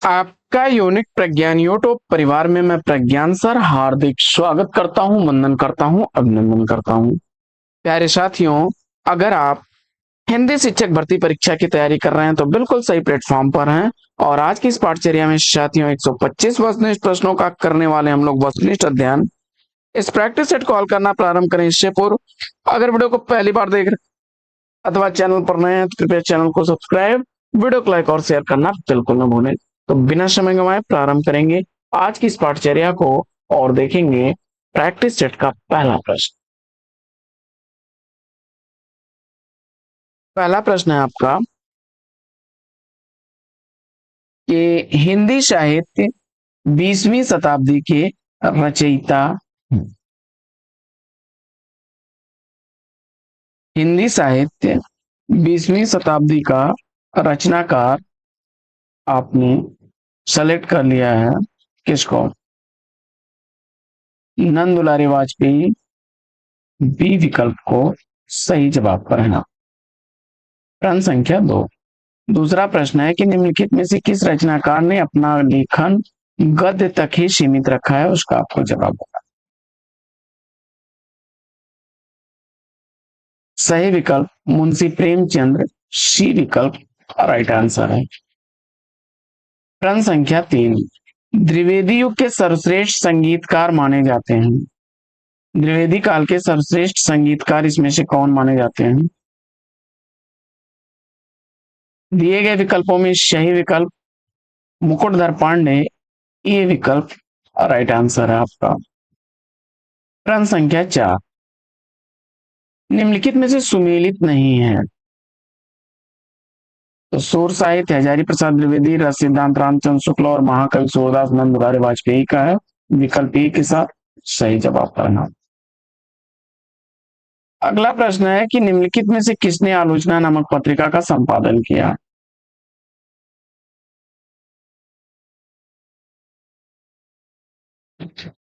आपका यूनिक प्रज्ञान यूट्यूब परिवार में मैं प्रज्ञान सर हार्दिक स्वागत करता हूं, वंदन करता हूं, अभिनंदन करता हूं। प्यारे साथियों, अगर आप हिंदी शिक्षक भर्ती परीक्षा की तैयारी कर रहे हैं तो बिल्कुल सही प्लेटफॉर्म पर हैं। और आज की इस पाठचर्या में साथियों 125 वस्तुनिष्ठ प्रश्नों का करने वाले हम लोग वस्तुनिष्ठ अध्ययन। इस प्रैक्टिस सेट कॉल करना प्रारंभ करें इससे पूर्व अगर वीडियो को पहली बार देख रहे अथवा चैनल पर नए हैं तो कृपया चैनल को सब्सक्राइब, वीडियो को लाइक और शेयर करना बिल्कुल न भूलें। तो बिना समय गंवाए प्रारंभ करेंगे आज की इस पाठचर्या को और देखेंगे प्रैक्टिस सेट का पहला प्रश्न। पहला प्रश्न है आपका कि हिंदी साहित्य 20वीं शताब्दी के रचयिता, हिंदी साहित्य 20वीं शताब्दी का रचनाकार आपने सेलेक्ट कर लिया है किसको? नंद दुलारी वाजपेयी बी विकल्प को सही जवाब पर है। प्रश्न संख्या 2। दूसरा प्रश्न है कि निम्नलिखित में से किस रचनाकार ने अपना लेखन गद्य तक ही सीमित रखा है? उसका आपको जवाब होगा। सही विकल्प मुंशी प्रेमचंद्र, सी विकल्प राइट आंसर है। प्रश्न संख्या 3। द्विवेदी युग के सर्वश्रेष्ठ संगीतकार माने जाते हैं। द्विवेदी काल के सर्वश्रेष्ठ संगीतकार इसमें से कौन माने जाते हैं? दिए गए विकल्पों में सही विकल्प मुकुटधर पांडे, ये विकल्प राइट आंसर है आपका। प्रश्न संख्या 4। निम्नलिखित में से सुमेलित नहीं है तो सूर साहित्य हजारी प्रसाद द्विवेदी, रस सिद्धांत रामचंद्र शुक्ल और महाकवि सूरदास नंद दुलारे वाजपेयी का है। विकल्प ए के साथ सही जवाब करना। अगला प्रश्न है कि निम्नलिखित में से किसने आलोचना नामक पत्रिका का संपादन किया?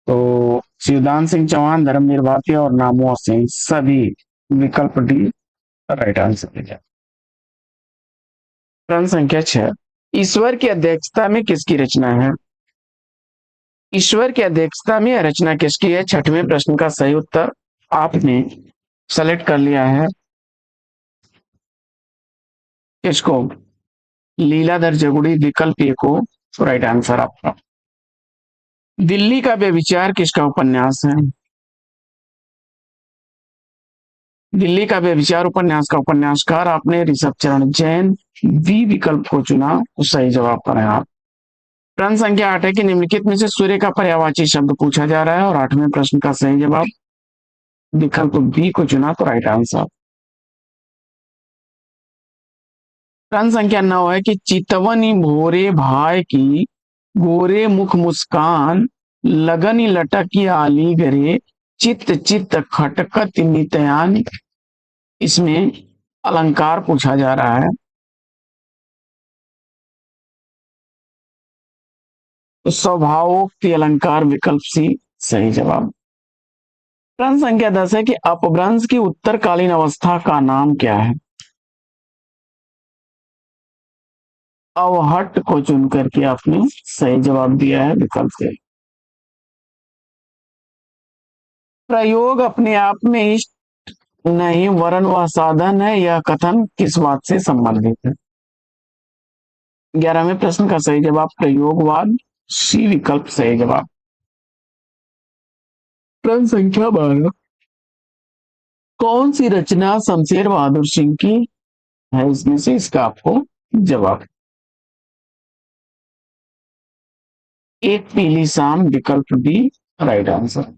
तो शिवदान सिंह चौहान, धर्मवीर भारती और नामवर सिंह, सभी विकल्प डी राइट आंसर है। प्रश्न संख्या 6। ईश्वर की अध्यक्षता में किसकी रचना है? ईश्वर की अध्यक्षता में रचना किसकी है? छठवें प्रश्न का सही उत्तर आपने सेलेक्ट कर लिया है किसको? लीलाधर जगुड़ी, विकल्प ए को राइट आंसर आपका। दिल्ली का व्यभिचार किसका उपन्यास है? दिल्ली का व्यभिचार उपन्यास का उपन्यासकार आपने ऋषभ चरण जैन, बी विकल्प को चुना तो सही जवाब पर है आप। प्रश्न संख्या 8 है कि निम्नलिखित में से सूर्य का पर्यायवाची शब्द पूछा जा रहा है और 8वें प्रश्न का सही जवाब विकल्प बी को चुना तो राइट आंसर। प्रश्न संख्या 9 है कि चितवनी भोरे भाई की गोरे मुख मुस्कान, लगनी लटकी आली गरे, चित चित खटकत नितयान, इसमें अलंकार पूछा जा रहा है तो स्वभावोक्ति अलंकार विकल्प सी सही जवाब। प्रश्न संख्या 10 है कि अपभ्रंश की उत्तरकालीन अवस्था का नाम क्या है? अवहट को चुन करके आपने सही जवाब दिया है विकल्प से। प्रयोग अपने आप में इष्ट नहीं वरन वह साधन है, यह कथन किस बात से संबंधित है? 11वें प्रश्न का सही जवाब प्रयोगवाद, सी विकल्प सही जवाब। प्रश्न संख्या 12। कौन सी रचना शमशेर बहादुर सिंह की है? इसमें से इसका आपको जवाब एक पीली शाम, विकल्प डी राइट आंसर।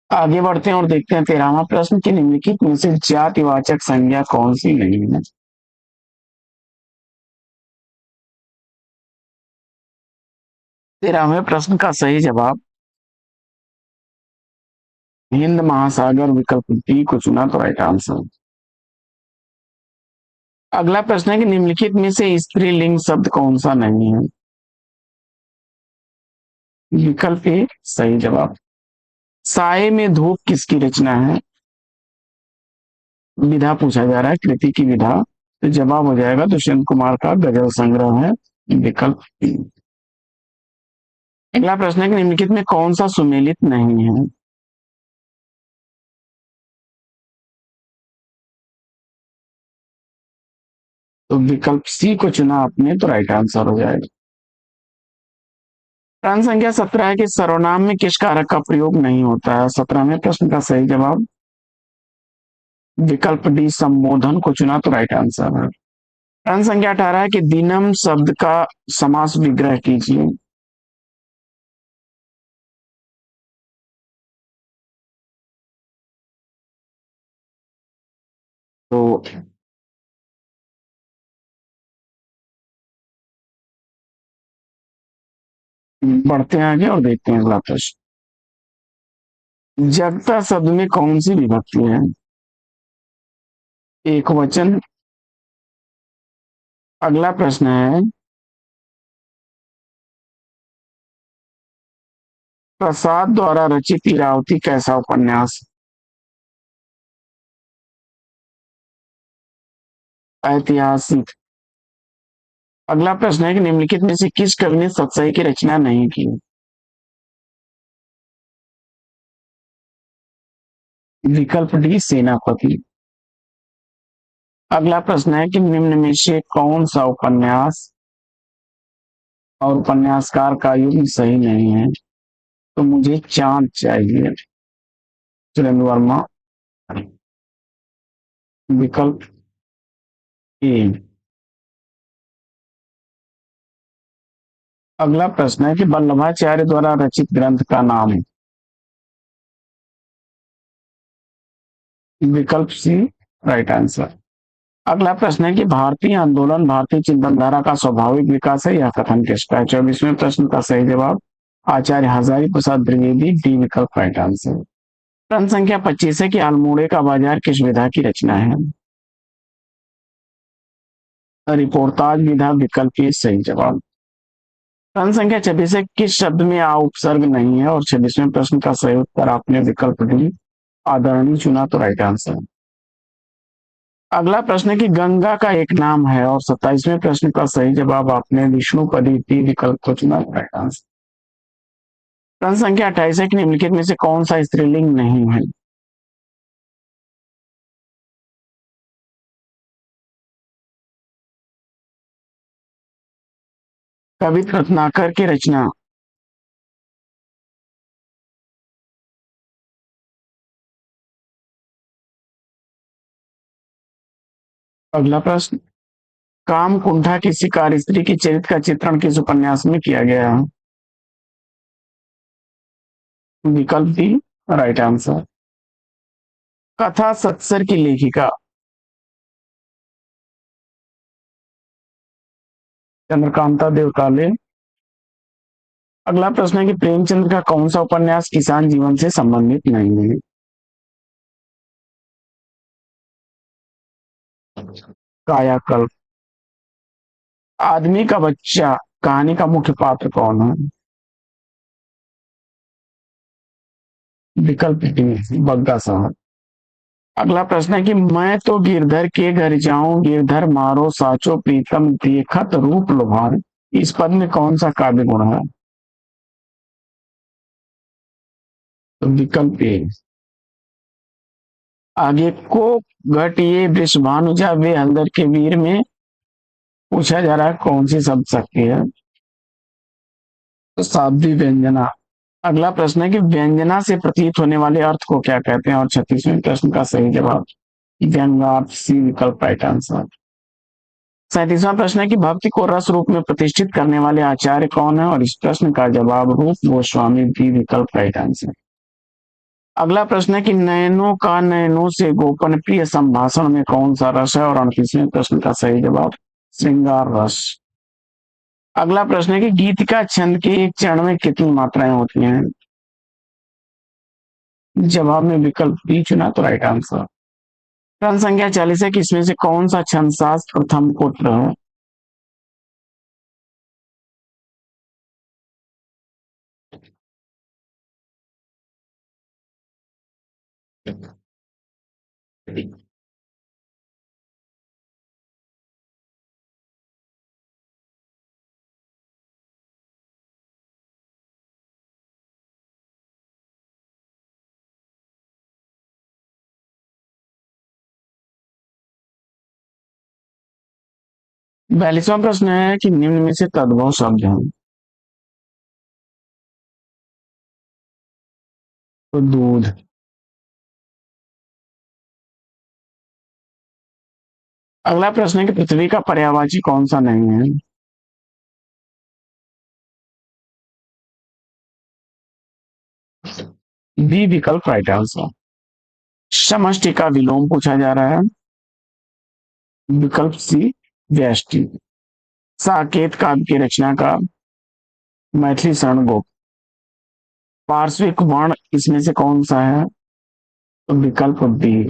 आगे बढ़ते हैं और देखते हैं 13वां प्रश्न कि निम्नलिखित में से जातिवाचक संज्ञा कौन सी नहीं है? 13वें प्रश्न का सही जवाब हिंद महासागर, विकल्प डी को चुना तो राइट आंसर। अगला प्रश्न है कि निम्नलिखित में से स्त्रीलिंग शब्द कौन सा नहीं है? विकल्प ए सही जवाब। साए में धूप किसकी रचना है? विधा पूछा जा रहा है, कृति की विधा, तो जवाब हो जाएगा दुष्यंत कुमार का गजल संग्रह है, विकल्प बी। अगला प्रश्न है कि निम्नलिखित में कौन सा सुमेलित नहीं है? तो विकल्प सी को चुना आपने तो राइट आंसर हो जाएगा। प्रश्न संख्या 17 है कि सर्वनाम में किस कारक का प्रयोग नहीं होता है? 17वें प्रश्न का सही जवाब विकल्प डी संबोधन को चुना तो राइट आंसर है। प्रश्न संख्या 18 है कि दिनम शब्द का समास विग्रह कीजिए। तो बढ़ते हैं आगे और देखते हैं अगला प्रश्न। जगता शब्द में कौन सी विभक्ति है? एक वचन। अगला प्रश्न है प्रसाद द्वारा रचित इरावती कैसा उपन्यास? ऐतिहासिक। अगला प्रश्न है कि निम्नलिखित में से किस कवि ने सतसई की रचना नहीं की? विकल्प डी सेनापति। अगला प्रश्न है कि निम्न में से कौन सा उपन्यास और उपन्यासकार का युग सही नहीं है? तो मुझे चांद चाहिए। सुरेंद्र वर्मा। विकल्प ए। अगला प्रश्न है कि वल्लभाचार्य द्वारा रचित ग्रंथ का नाम? विकल्प सी राइट आंसर। अगला प्रश्न है कि भारतीय आंदोलन भारतीय चिंतन धारा का स्वाभाविक विकास है, यह कथन किसका है? 24वें प्रश्न का सही जवाब आचार्य हजारी प्रसाद द्विवेदी, डी विकल्प राइट आंसर। प्रश्न संख्या 25 है कि अल्मोड़े का बाजार किस विधा की रचना है? रिपोर्ताज विधा, विकल्प ए सही जवाब। प्रश्न संख्या 26 है किस शब्द में आ उपसर्ग नहीं है? और 26वें प्रश्न का सही उत्तर आपने विकल्प डी आदरणीय चुना तो राइट आंसर। अगला प्रश्न है कि गंगा का एक नाम है, और 27वें प्रश्न का सही जवाब आपने विष्णुपदी, डी विकल्प को चुना तो राइट आंसर। प्रश्न संख्या 28 है कि निम्नलिखित में से कौन सा स्त्रीलिंग नहीं है? कवित रत्नाकर की रचना। अगला प्रश्न, काम कुंठा की शिकार स्त्री की चरित्र का चित्रण किस उपन्यास में किया गया है? विकल्प डी राइट आंसर। कथा सत्सर की लेखिका? चंद्रकांता देवताले। अगला प्रश्न है कि प्रेमचंद का कौन सा उपन्यास किसान जीवन से संबंधित नहीं है? कायाकल्प। आदमी का बच्चा कहानी का मुख्य पात्र कौन है? विकल्प डी बग्गा साहब। अगला प्रश्न है कि मैं तो गिरधर के घर जाऊं, गिरधर मारो साचो प्रीतम देखत रूप लोभान, इस पद में कौन सा काव्य गुण है? तो विकल्प ए। आगे को घट ये वृषभानुजा वे हल्दर के वीर में पूछा जा रहा है कौन सी शब्द शक्ति है? तो साध्वी व्यंजना। अगला प्रश्न है कि व्यंजना से प्रतीत होने वाले अर्थ को क्या कहते हैं? और 36वें प्रश्न का सही जवाब व्यंग्यार्थ, सी विकल्प राइट आंसर। 37वां प्रश्न है कि भक्ति को रस रूप में प्रतिष्ठित करने वाले आचार्य कौन है? और इस प्रश्न का जवाब रूप गोस्वामी, बी विकल्प राइट आंसर। अगला प्रश्न है कि नयनों का नयनों से गोपन प्रिय संभाषण में कौन सा रस है? और 38वें प्रश्न का सही जवाब श्रृंगार रस। अगला प्रश्न है कि गीत का छंद के एक चरण में कितनी मात्राएं होती हैं? जवाब में विकल्प बी चुना तो राइट आंसर। प्रश्न संख्या 40 है कि इसमें से कौन सा छंद शास्त्र प्रथम पुत्र है? 42वां प्रश्न है कि निम्न में से तद्भव शब्द हैं। तो दूध। अगला प्रश्न है कि पृथ्वी का पर्यायवाची कौन सा नहीं है। बी विकल्प राइट आंसर। समष्टि का विलोम पूछा जा रहा है। विकल्प सी व्यष्टि। साकेत काव्य की रचना का मैथिली शरण गुप्त। पार्श्विक वर्ण इसमें से कौन सा है। तो विकल्प बी।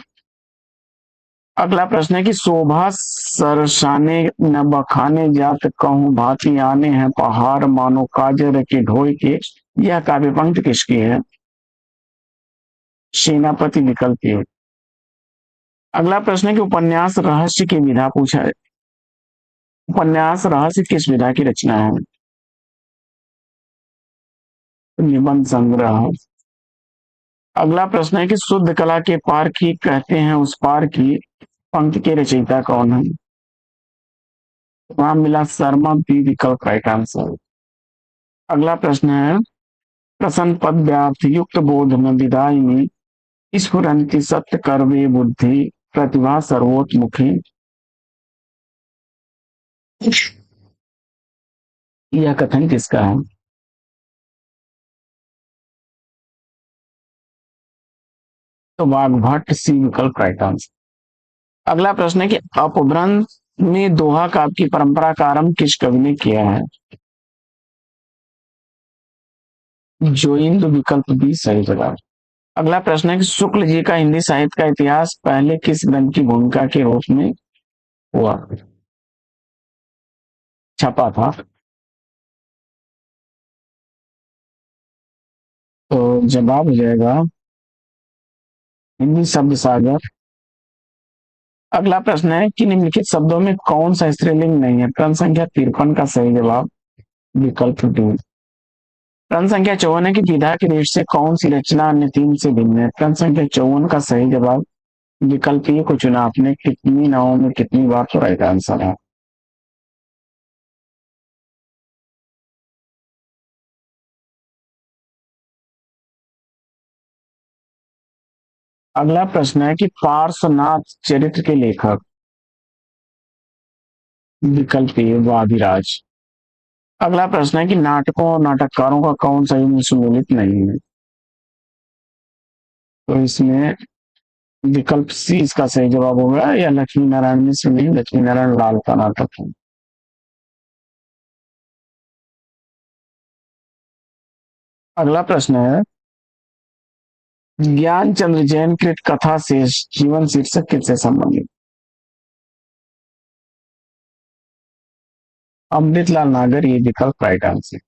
अगला प्रश्न है कि शोभा सरसाने न बखाने जात कहूं भांति आने हैं पहाड़ मानो काजर के ढोई के। यह काव्य पंक्ति किसकी है। सेनापति विकल्प ए। अगला प्रश्न है कि उपन्यास रहस्य की विधा पूछा है। उपन्यास रहस्य किस विधा की रचना है। निबंध संग्रह। अगला प्रश्न है कि शुद्ध कला के पार की कहते हैं उस पार की पंक्ति के रचयिता कौन है। रामविलास शर्मा बी विकल्प राइट आंसर। अगला प्रश्न है प्रसन्न पद व्याप्त युक्त बोध में विदायिनी स्फुरंति सत्य करवे बुद्धि प्रतिभा सर्वोत्मुखी। यह कथन किसका है। तो वाग्भट सी विकल्प राइट आंसर। अगला प्रश्न है कि अपभ्रंश में दोहा काव्य की परंपरा का आरंभ किस कवि ने किया है। जोइंद विकल्प बी सही जवाब। अगला प्रश्न है कि शुक्ल जी का हिंदी साहित्य का इतिहास पहले किस ग्रंथ की भूमिका के रूप में हुआ छपा था। तो जवाब हो जाएगा हिंदी शब्द सागर। अगला प्रश्न है कि निम्नलिखित शब्दों में कौन सा स्त्रीलिंग नहीं है। क्रम संख्या 53 का सही जवाब विकल्प डी। क्रम संख्या 54 है कि विधा की दृष्टि से कौन सी रचना अन्य तीन से भिन्न है। क्रम संख्या 54 का सही जवाब विकल्प ए को चुना आपने। कितनी नावों में कितनी बार तो राइट आंसर है। अगला प्रश्न है कि पार्श्वनाथ चरित्र के लेखक। विकल्प ए वादिराज। अगला प्रश्न है कि नाटकों और नाटककारों का कौन सा युग्म सुमेलित नहीं है। तो इसमें विकल्प सी इसका सही जवाब होगा। या लक्ष्मी नारायण मिश्र नहीं लक्ष्मी नारायण लाल का नाटक है। अगला प्रश्न है ज्ञान चंद्र जैन कृत कथा से जीवन शीर्षक किससे संबंधित। अमृतलाल नागर ये विकल्प राइट आंसर।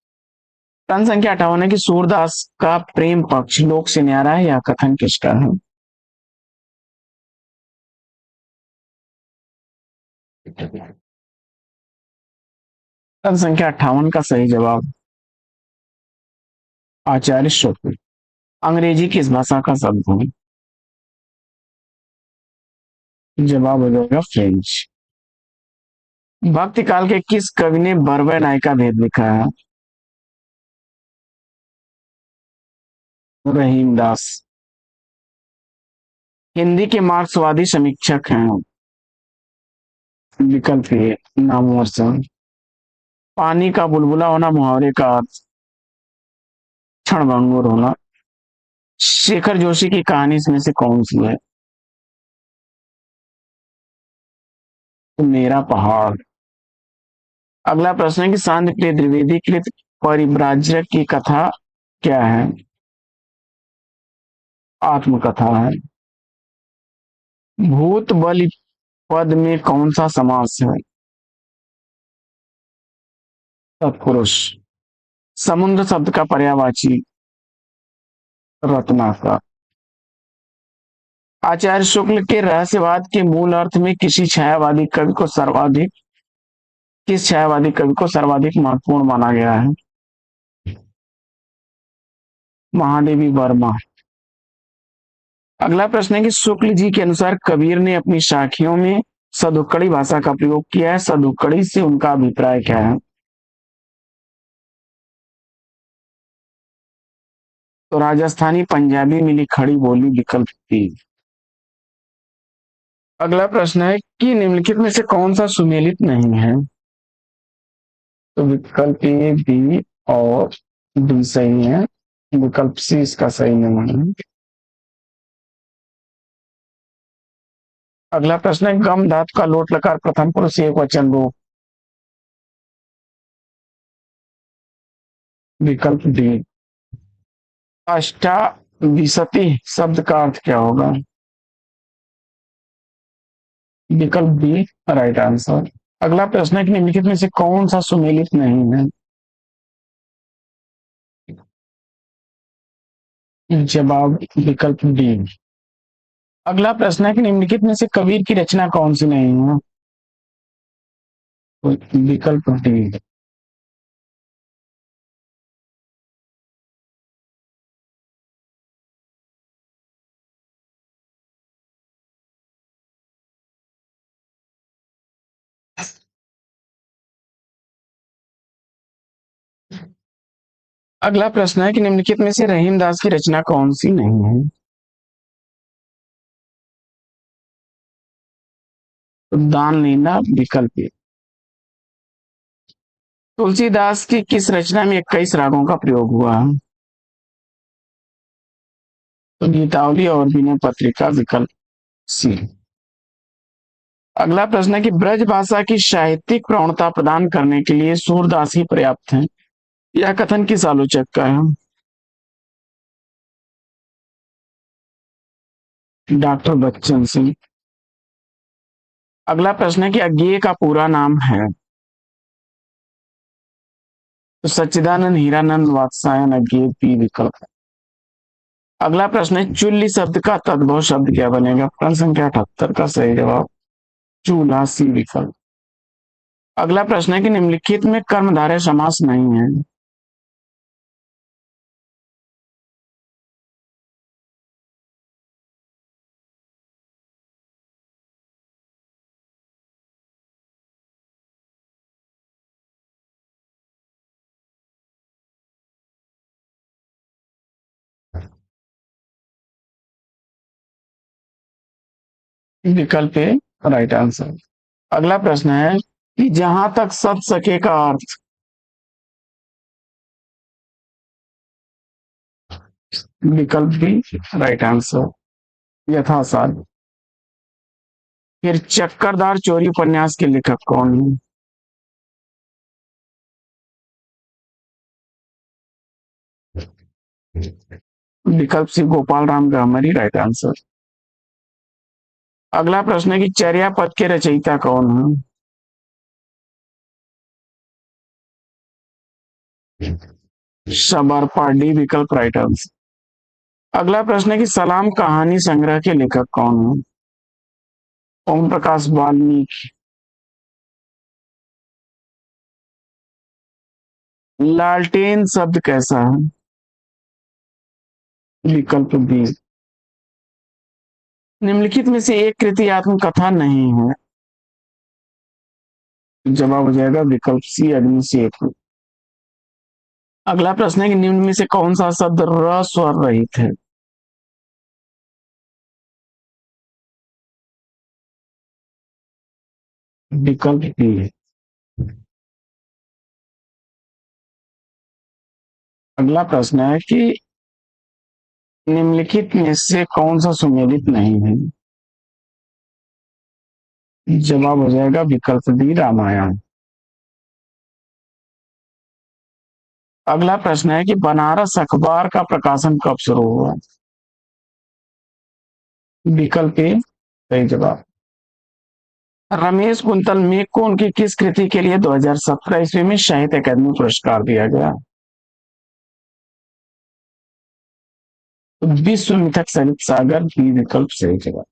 प्रश्न संख्या 58 है कि सूरदास का प्रेम पक्ष लोक से न्यारा है। यह कथन किसका है। प्रश्न संख्या 58 का सही जवाब आचार्य शुक्ल। अंग्रेजी किस भाषा का शब्द है। जवाब हो जाएगा फ्रेंच। भक्ति काल के किस कवि ने बरवे नायिका भेद लिखा है। रहीम दास। हिंदी के मार्क्सवादी समीक्षक हैं। विकल्प ए नामवर सिंह। पानी का बुलबुला होना मुहावरे का अर्थ क्षणभंगुर होना। शेखर जोशी की कहानी इसमें से कौन सी है। तो मेरा पहाड़। अगला प्रश्न है कि शांति प्रिय द्विवेदी कृत परिव्राजक की कथा क्या है। आत्मकथा है। भूत बलि पद में कौन सा समास है। तत्पुरुष। समुद्र शब्द का पर्यायवाची रत्नाकर। आचार्य शुक्ल के रहस्यवाद के मूल अर्थ में किस छायावादी कवि को सर्वाधिक महत्वपूर्ण माना गया है। महादेवी वर्मा। अगला प्रश्न है कि शुक्ल जी के अनुसार कबीर ने अपनी साखियों में सदुक्कड़ी भाषा का प्रयोग किया है। सदुक्कड़ी से उनका अभिप्राय क्या है? तो राजस्थानी पंजाबी मिली खड़ी बोली, विकल्प बी। अगला प्रश्न है कि निम्नलिखित में से कौन सा सुमेलित नहीं है? तो विकल्प ए, बी और डी सही है। विकल्प सी इसका सही नहीं है। अगला प्रश्न है गम धातु का लोट लकार प्रथम पुरुष एक वचन रूप। विकल्प डी। अष्टाविशति शब्द का अर्थ क्या होगा? विकल्प बी राइट आंसर। अगला प्रश्न है कि निम्नलिखित में से कौन सा सुमेलित नहीं है? जवाब विकल्प डी। अगला प्रश्न है कि निम्नलिखित में से कबीर की रचना कौन सी नहीं है? तो विकल्प डी। अगला प्रश्न है कि निम्नलिखित में से रहीम दास की रचना कौन सी नहीं है? तो दान लेना, विकल्प ए। तुलसीदास की किस रचना में 21 रागों का प्रयोग हुआ? तो गीतावली और विनय पत्रिका, विकल्प सी। अगला प्रश्न है कि ब्रज भाषा की साहित्यिक प्रवणता प्रदान करने के लिए सूरदास ही पर्याप्त है, यह कथन किस आलोचक का है? डॉक्टर बच्चन सिंह। अगला प्रश्न है कि अज्ञेय का पूरा नाम है? तो सच्चिदानंद हीरानंद वात्स्यायन अज्ञेय, बी विकल्प। अगला प्रश्न है चुल्ली शब्द का तद्भव शब्द क्या बनेगा? प्रश्न संख्या 78 का सही जवाब चूल्हा, सी विकल्प। अगला प्रश्न है कि निम्नलिखित में कर्मधारय समास नहीं है? विकल्प ए राइट आंसर। अगला प्रश्न है कि जहां तक सत सके का अर्थ। विकल्प बी राइट आंसर यथासाथ। फिर चक्करदार चोरी उपन्यास के लेखक कौन है? विकल्प सी गोपाल राम गहमरी, राइट आंसर। अगला प्रश्न है कि चर्या पद के रचयिता कौन है? शबरपा, डी विकल्प राइट आंसर। अगला प्रश्न है कि सलाम कहानी संग्रह के लेखक कौन है? ओम प्रकाश वाल्मीकि। लालटेन शब्द कैसा है? विकल्प बी। निम्नलिखित में से एक कृति आत्मकथा नहीं है? जवाब हो जाएगा विकल्प सी अग्नि सेतु। अगला प्रश्न है कि निम्न में से कौन सा शब्द र स्वर रहित है? विकल्प बी। अगला प्रश्न है कि निम्नलिखित में से कौन सा सुमेलित नहीं है? जवाब हो जाएगा विकल्प डी रामायण। अगला प्रश्न है कि बनारस अखबार का प्रकाशन कब शुरू हुआ? विकल्प ए सही जवाब। रमेश कुंतल मेघ को उनकी किस कृति के लिए 2017 ईस्वी में साहित्य अकादमी पुरस्कार दिया गया? तो विश्व मिथक सरित सागर, बी विकल्प सही जवाब।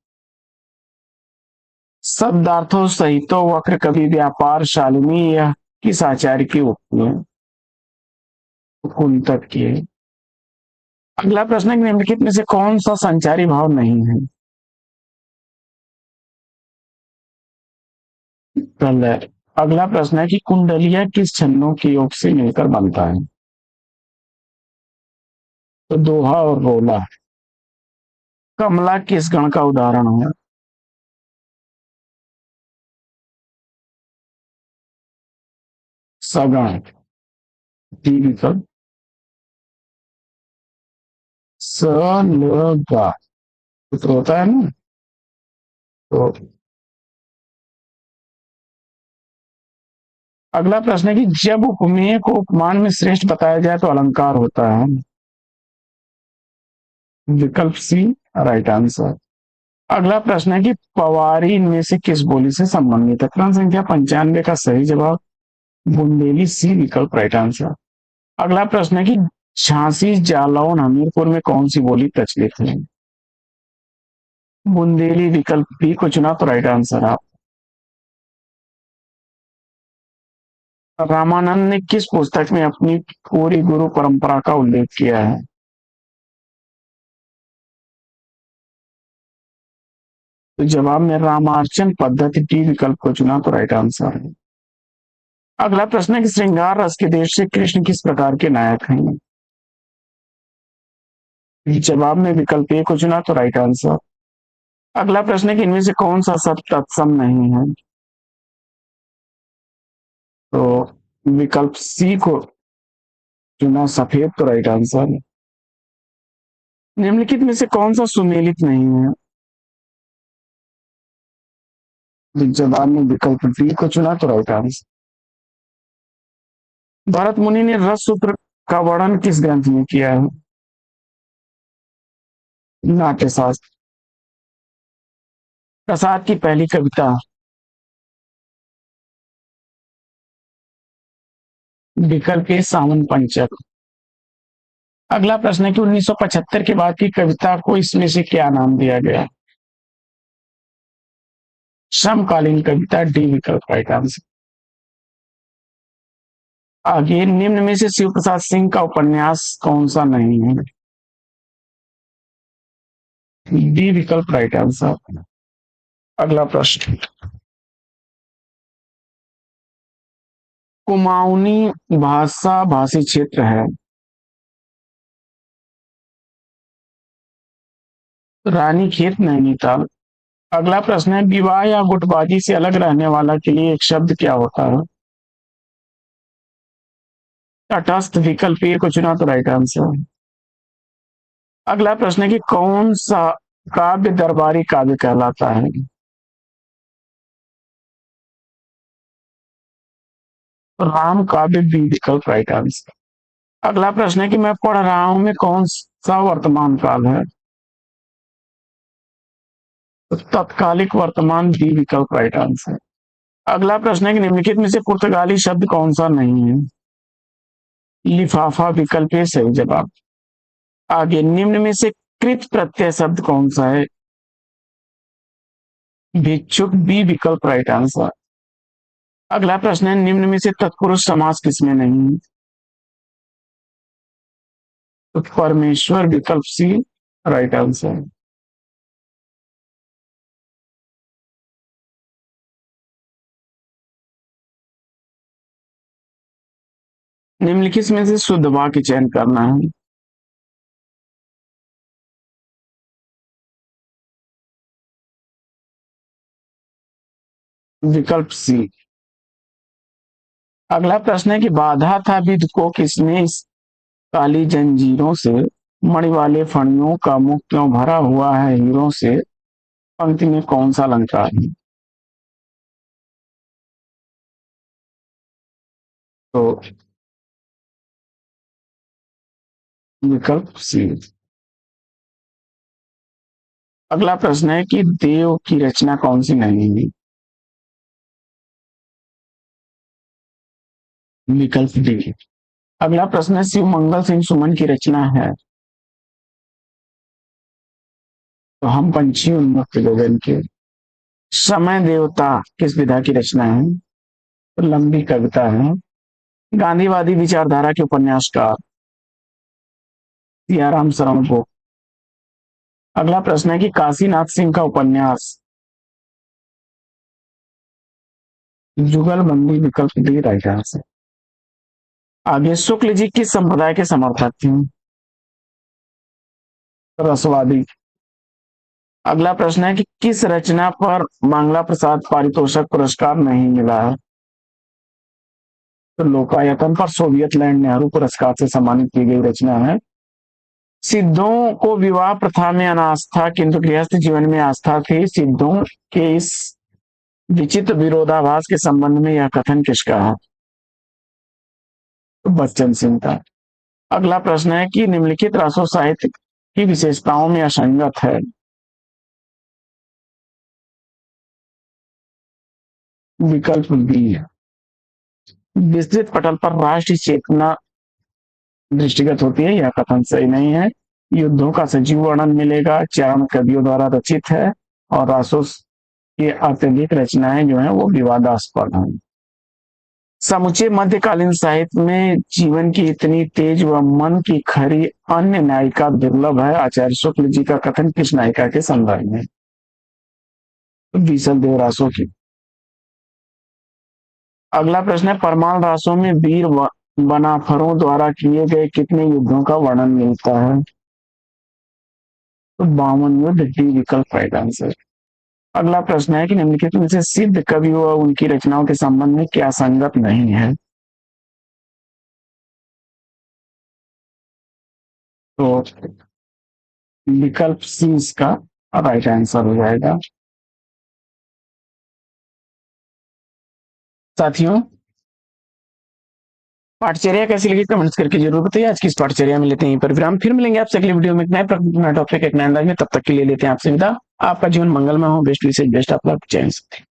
शब्दार्थों सहितो वक्र कवि व्यापार शालिनी, यह किस आचार्य की उक्ति है? कुंतक की है। अगला प्रश्न है कि निम्नलिखित में से कौन सा संचारी भाव नहीं है? प्रलय। अगला प्रश्न है कि कुंडलिया किस छंदों के योग से मिलकर बनता है? तो दोहा और रोला। कमला किस गण का उदाहरण है? सगण। डी विकल्प। स ल गा कुछ होता है ना। तो अगला प्रश्न है कि जब उपमेय को उपमान में श्रेष्ठ बताया जाए तो अलंकार होता है? विकल्प सी राइट आंसर। अगला प्रश्न है कि पवारी इनमें से किस बोली से संबंधित है? क्रम संख्या 95 का सही जवाब बुंदेली, सी विकल्प राइट आंसर। अगला प्रश्न है कि झांसी जालौन हमीरपुर में कौन सी बोली प्रचलित है? बुंदेली, विकल्प बी को चुना तो राइट आंसर आप। रामानंद ने किस पुस्तक में अपनी पूरी गुरु परंपरा का उल्लेख किया है? तो जवाब में रामार्चन पद्धति, डी विकल्प को चुना तो राइट आंसर है। अगला प्रश्न है कि श्रृंगार रस के देश से कृष्ण किस प्रकार के नायक हैं? जवाब में विकल्प ए को चुना तो राइट आंसर। अगला प्रश्न है कि इनमें से कौन सा शब्द तत्सम नहीं है? तो विकल्प सी को चुना सफेद तो राइट आंसर है। निम्नलिखित में से कौन सा सुमेलित नहीं है? तो जवाब में विकल्प डी को चुना तो राइट आंसर। भरत मुनि ने रस सूत्र का वर्णन किस ग्रंथ में किया है? नाट्यशास्त्र। प्रसाद की पहली कविता? विकल्प ए सावन पंचक। अगला प्रश्न है कि 1975 के बाद की कविता को इसमें से क्या नाम दिया गया? समकालीन कविता, डी विकल्प राइट आंसर। आगे निम्न में से शिव प्रसाद सिंह का उपन्यास कौन सा नहीं है? डी विकल्प राइट आंसर। अगला प्रश्न, कुमाऊनी भाषा भाषी क्षेत्र है? रानीखेत, नैनीताल। अगला प्रश्न है विवाह या गुटबाजी से अलग रहने वाला के लिए एक शब्द क्या होता है? तटस्थ, विकल्प ए को चुना तो राइट आंसर। अगला प्रश्न है कि कौन सा काव्य दरबारी काव्य कहलाता है? राम काव्य, बी विकल्प राइट आंसर। अगला प्रश्न है कि मैं पढ़ रहा हूं में कौन सा वर्तमान काल है? तो तत्कालिक वर्तमान, बी विकल्प राइट आंसर। अगला प्रश्न है कि निम्नलिखित में से पुर्तगाली शब्द कौन सा नहीं है? लिफाफा, विकल्प ए सही जवाब। आगे निम्न में से कृत प्रत्यय शब्द कौन सा है? भिक्षुक, बी विकल्प राइट आंसर। अगला प्रश्न है निम्न में से तत्पुरुष समास किसमें नहीं है? तो परमेश्वर, विकल्प सी राइट आंसर। निम्नलिखित में से शुद्ध वाक्य चयन करना है। विकल्प सी। अगला प्रश्न है कि बाधा था विध को किसने इस काली जंजीरों से, मणि वाले फणियों का मुख क्यों भरा हुआ है हीरों से, पंक्ति में कौन सा अलंकार है? तो विकल्प सी। अगला प्रश्न है कि देव की रचना कौन सी नहीं है? विकल्प डी। अगला प्रश्न है शिव मंगल सिंह सुमन की रचना है? तो हम पंछी उन्मुक्त गगन के। समय देवता किस विधा की रचना है? तो लंबी कविता है। गांधीवादी विचारधारा के उपन्यासकार? सियाराम शरण को। अगला प्रश्न है कि काशीनाथ सिंह का उपन्यास? जुगलबंदी विकल्प डी राइट आंसर। आगे, शुक्ल जी किस संप्रदाय के समर्थक थे? रसवादी। अगला प्रश्न है कि किस रचना पर बांग्ला प्रसाद पारितोषिक पुरस्कार नहीं मिला है? तो लोकायतन पर सोवियत लैंड नेहरू पुरस्कार से सम्मानित की गई रचना है। सिद्धों को विवाह प्रथा में अनास्था किंतु गृहस्थ जीवन में आस्था थी। सिद्धों के इस विचित्र विरोधाभास के संबंध में यह कथन किसका है? तो बच्चन सिंह का। अगला प्रश्न है कि निम्नलिखित रासो साहित्य की विशेषताओं में असंगत है? विकल्प बी है। विस्तृत पटल पर राष्ट्रीय चेतना दृष्टिगत होती है, यह कथन सही नहीं है। युद्धों का सजीव वर्णन मिलेगा, चरण कवियों द्वारा रचित है और रासोस की अत्यधिक रचनाएं जो है वो विवादास्पद हैं। समुचे मध्यकालीन साहित्य में जीवन की इतनी तेज व मन की खरी अन्य नायिका दुर्लभ है। आचार्य शुक्ल जी का कथन किस नायिका के संदर्भ में? बीसल देव रासो की। अगला प्रश्न है, परमाल रासों में वीर बनाफरों द्वारा किए गए कितने युद्धों का वर्णन मिलता है? तो 52 युद्ध, डी विकल्प राइट आंसर। अगला प्रश्न है कि निम्नलिखित में से सिद्ध कवि व उनकी रचनाओं के संबंध में क्या संगत नहीं है? तो विकल्प सी इसका राइट आंसर हो जाएगा। साथियों, पाठचर्या कैसी लगी कमेंट्स करके जरूर बताइए। आज की इस पाठचर्या में लेते हैं पर विराम, फिर मिलेंगे आपसे अगली वीडियो में एक नए टॉपिक एक नए अंदाज में। तब तक के लिए लेते हैं आपसे विदा। आपका जीवन मंगलमय हो। बेस्ट विशेष बेस्ट आप लोग, जय हिंद।